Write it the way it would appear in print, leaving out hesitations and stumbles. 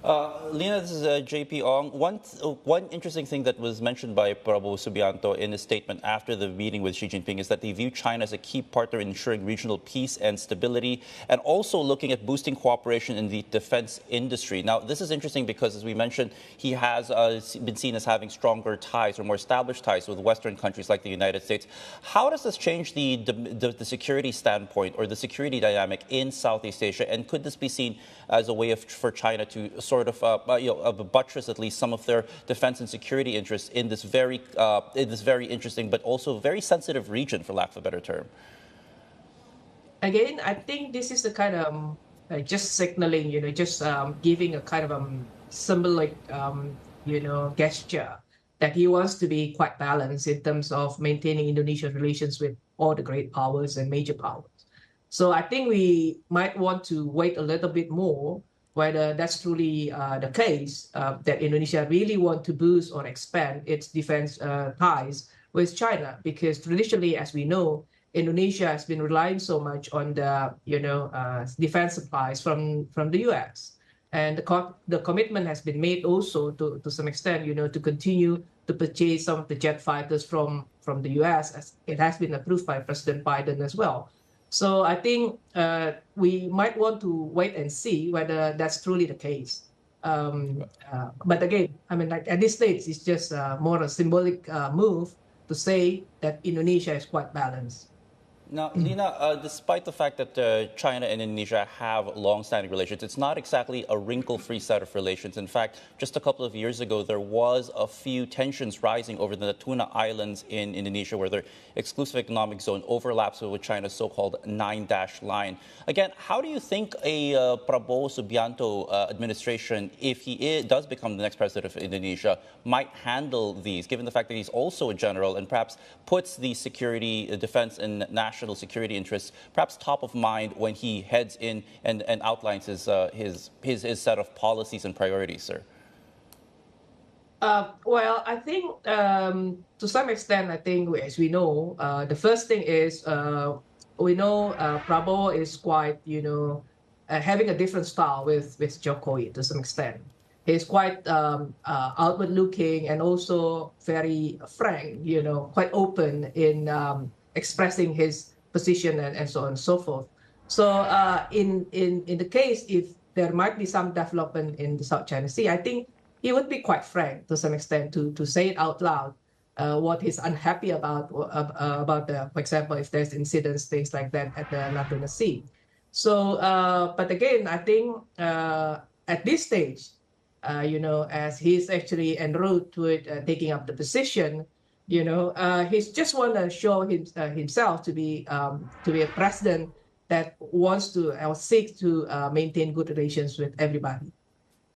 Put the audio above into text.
Lina, this is JP Ong. One interesting thing that was mentioned by Prabowo Subianto in his statement after the meeting with Xi Jinping is that they view China as a key partner in ensuring regional peace and stability, and also looking at boosting cooperation in the defense industry. Now, this is interesting because, as we mentioned, he has been seen as having stronger ties or more established ties with Western countries like the United States. How does this change the security standpoint or the security dynamic in Southeast Asia, and could this be seen as a way for China to sort of buttress at least some of their defense and security interests in this very interesting but also very sensitive region, for lack of a better term? Again, I think this is the kind of just signaling, just giving a kind of symbolic, gesture that he wants to be quite balanced in terms of maintaining Indonesian relations with all the great powers and major powers. So I think we might want to wait a little bit more whether that's truly the case, that Indonesia really want to boost or expand its defense ties with China, because traditionally, as we know, Indonesia has been relying so much on the defense supplies from the U.S. And the commitment has been made also to some extent, to continue to purchase some of the jet fighters from the U.S. as it has been approved by President Biden as well. So I think we might want to wait and see whether that's truly the case. But again, I mean, like at this stage, it's just more a symbolic move to say that Indonesia is quite balanced. Now, Lina, despite the fact that China and Indonesia have long-standing relations, it's not exactly a wrinkle-free set of relations. In fact, just a couple of years ago, there was a few tensions rising over the Natuna Islands in Indonesia, where their exclusive economic zone overlaps with China's so-called nine-dash line. Again, how do you think a Prabowo Subianto administration, if he does become the next president of Indonesia, might handle these, given the fact that he's also a general and perhaps puts the security, defense, and national security interests perhaps top of mind when he heads in and outlines his set of policies and priorities, sir? Well, I think to some extent, I think as we know, the first thing is we know Prabowo is quite, having a different style with Jokowi to some extent. He's quite outward looking and also very frank, quite open in expressing his position and so on and so forth. So in the case, if there might be some development in the South China Sea, I think he would be quite frank to some extent to say it out loud what he's unhappy about for example, if there's incidents, things like that at the Natuna Sea. So, but again, I think at this stage, as he's actually en route to it, taking up the position, he's just want to show himself to be a president that wants to or seeks to maintain good relations with everybody.